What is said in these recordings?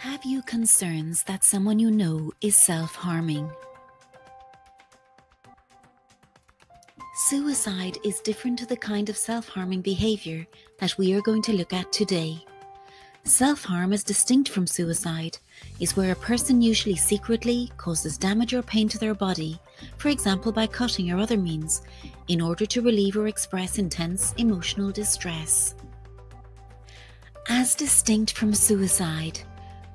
Have you concerns that someone you know is self-harming? Suicide is different to the kind of self-harming behaviour that we are going to look at today. Self-harm, as distinct from suicide, is where a person usually secretly causes damage or pain to their body, for example by cutting or other means, in order to relieve or express intense emotional distress. As distinct from suicide,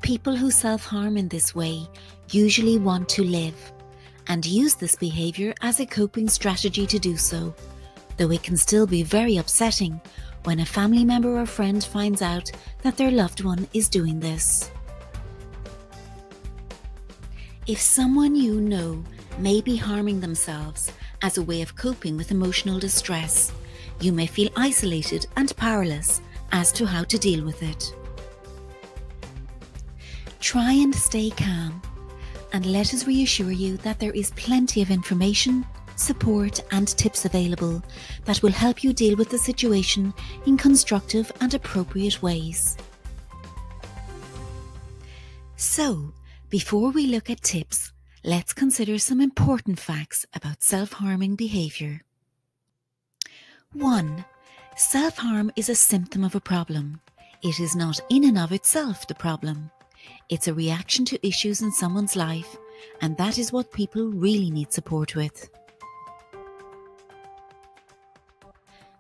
people who self-harm in this way usually want to live and use this behaviour as a coping strategy to do so, though it can still be very upsetting when a family member or friend finds out that their loved one is doing this. If someone you know may be harming themselves as a way of coping with emotional distress, you may feel isolated and powerless as to how to deal with it. Try and stay calm, and let us reassure you that there is plenty of information, support and tips available that will help you deal with the situation in constructive and appropriate ways. So, before we look at tips, let's consider some important facts about self-harming behaviour. 1. Self-harm is a symptom of a problem. It is not in and of itself the problem. It's a reaction to issues in someone's life, and that is what people really need support with.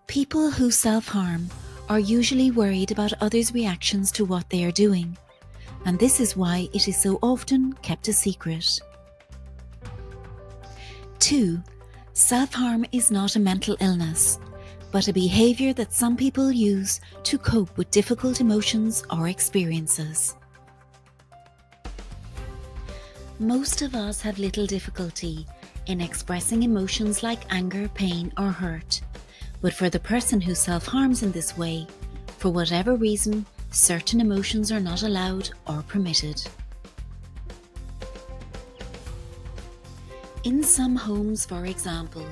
People who self-harm are usually worried about others' reactions to what they are doing, and this is why it is so often kept a secret. 2. Self-harm is not a mental illness, but a behaviour that some people use to cope with difficult emotions or experiences. Most of us have little difficulty in expressing emotions like anger, pain or hurt, but for the person who self-harms in this way, for whatever reason, certain emotions are not allowed or permitted. In some homes, for example,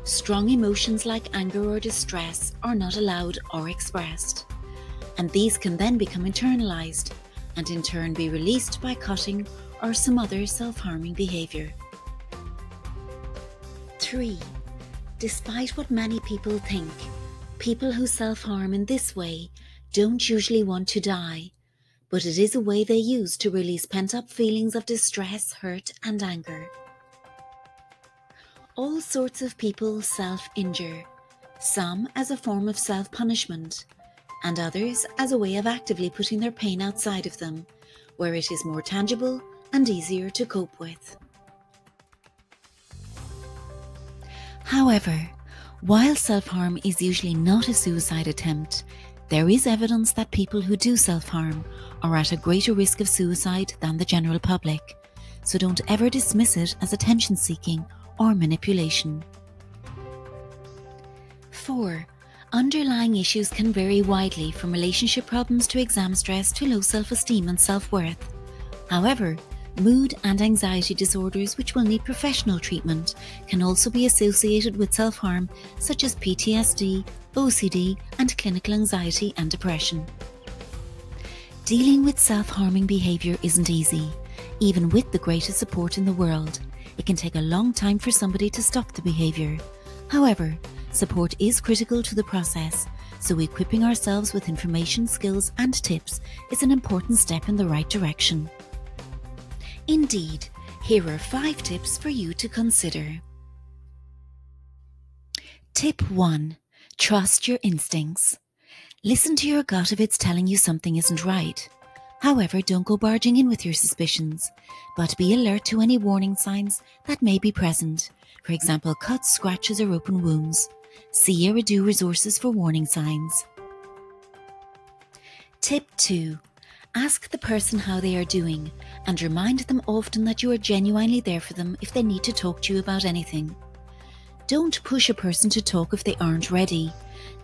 strong emotions like anger or distress are not allowed or expressed, and these can then become internalized and in turn be released by cutting or some other self-harming behaviour. 3. Despite what many people think, people who self-harm in this way don't usually want to die, but it is a way they use to release pent-up feelings of distress, hurt and anger. All sorts of people self-injure, some as a form of self-punishment, and others as a way of actively putting their pain outside of them, where it is more tangible and easier to cope with. However, while self-harm is usually not a suicide attempt, there is evidence that people who do self-harm are at a greater risk of suicide than the general public, so don't ever dismiss it as attention-seeking or manipulation. 4. Underlying issues can vary widely, from relationship problems to exam stress to low self-esteem and self-worth. However, mood and anxiety disorders which will need professional treatment can also be associated with self-harm, such as PTSD, OCD and clinical anxiety and depression. Dealing with self-harming behaviour isn't easy, even with the greatest support in the world. It can take a long time for somebody to stop the behaviour. However, support is critical to the process, so equipping ourselves with information, skills and tips is an important step in the right direction. Indeed, here are 5 tips for you to consider. Tip 1. Trust your instincts. Listen to your gut if it's telling you something isn't right. However, don't go barging in with your suspicions, but be alert to any warning signs that may be present, for example cuts, scratches or open wounds. See Eridu resources for warning signs. Tip 2. Ask the person how they are doing and remind them often that you are genuinely there for them if they need to talk to you about anything. Don't push a person to talk if they aren't ready.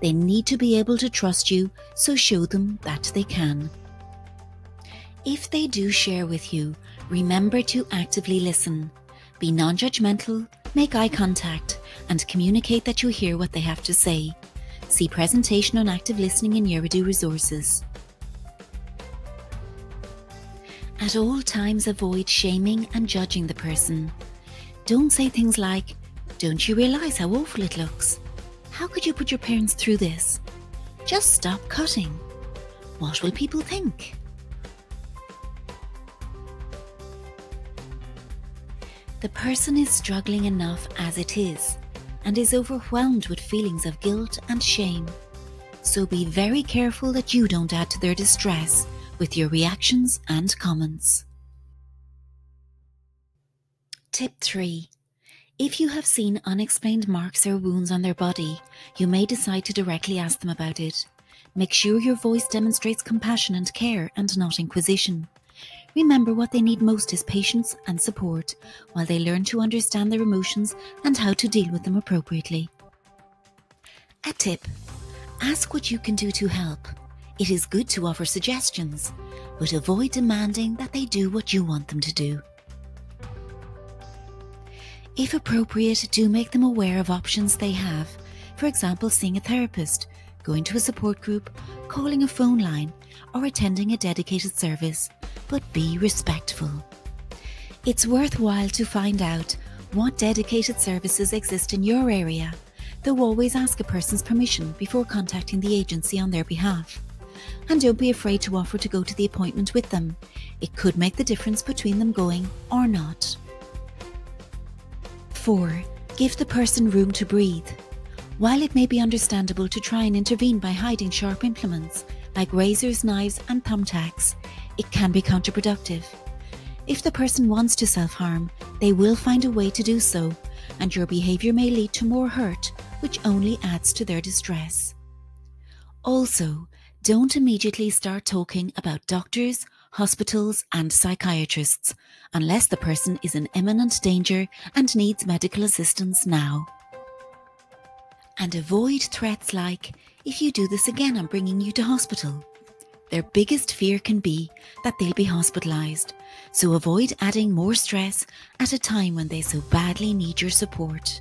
They need to be able to trust you, so show them that they can. If they do share with you, remember to actively listen. Be non-judgmental, make eye contact, and communicate that you hear what they have to say. See presentation on active listening in Eridu resources. At all times, avoid shaming and judging the person. Don't say things like, "Don't you realise how awful it looks? How could you put your parents through this? Just stop cutting. What will people think?" The person is struggling enough as it is and is overwhelmed with feelings of guilt and shame. So be very careful that you don't add to their distress with your reactions and comments. Tip 3. If you have seen unexplained marks or wounds on their body, you may decide to directly ask them about it. Make sure your voice demonstrates compassion and care and not inquisition. Remember, what they need most is patience and support while they learn to understand their emotions and how to deal with them appropriately. A tip: ask what you can do to help. It is good to offer suggestions, but avoid demanding that they do what you want them to do. If appropriate, do make them aware of options they have. For example, seeing a therapist, going to a support group, calling a phone line, or attending a dedicated service, but be respectful. It's worthwhile to find out what dedicated services exist in your area, though always ask a person's permission before contacting the agency on their behalf. And don't be afraid to offer to go to the appointment with them. It could make the difference between them going or not. 4. Give the person room to breathe. While it may be understandable to try and intervene by hiding sharp implements, like razors, knives and thumbtacks, it can be counterproductive. If the person wants to self-harm, they will find a way to do so, and your behaviour may lead to more hurt, which only adds to their distress. Also, don't immediately start talking about doctors, hospitals and psychiatrists, unless the person is in imminent danger and needs medical assistance now. And avoid threats like, "If you do this again, I'm bringing you to hospital." Their biggest fear can be that they'll be hospitalised, so avoid adding more stress at a time when they so badly need your support.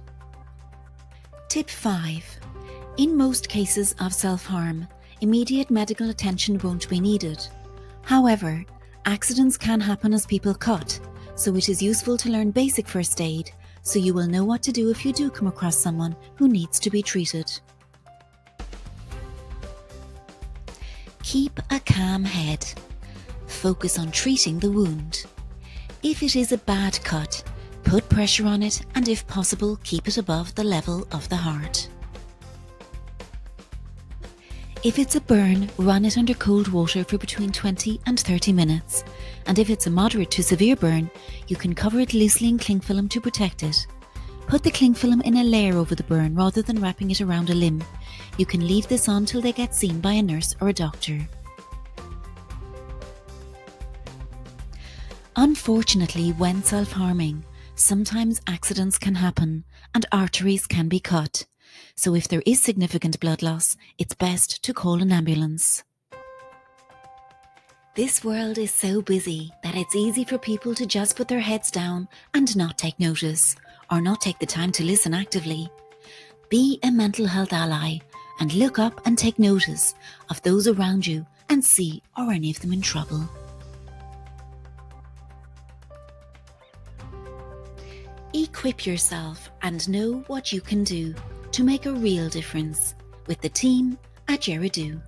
Tip 5. In most cases of self-harm, immediate medical attention won't be needed. However, accidents can happen as people cut, so it is useful to learn basic first aid so you will know what to do if you do come across someone who needs to be treated. Keep a calm head. Focus on treating the wound. If it is a bad cut, put pressure on it and if possible, keep it above the level of the heart. If it's a burn, run it under cold water for between 20 and 30 minutes. And if it's a moderate to severe burn, you can cover it loosely in cling film to protect it. Put the cling film in a layer over the burn rather than wrapping it around a limb. You can leave this on till they get seen by a nurse or a doctor. Unfortunately, when self-harming, sometimes accidents can happen and arteries can be cut. So if there is significant blood loss, it's best to call an ambulance. This world is so busy that it's easy for people to just put their heads down and not take notice, or not take the time to listen actively. Be a mental health ally and look up and take notice of those around you and see, are any of them in trouble? Equip yourself and know what you can do to make a real difference with the team at Geradoo.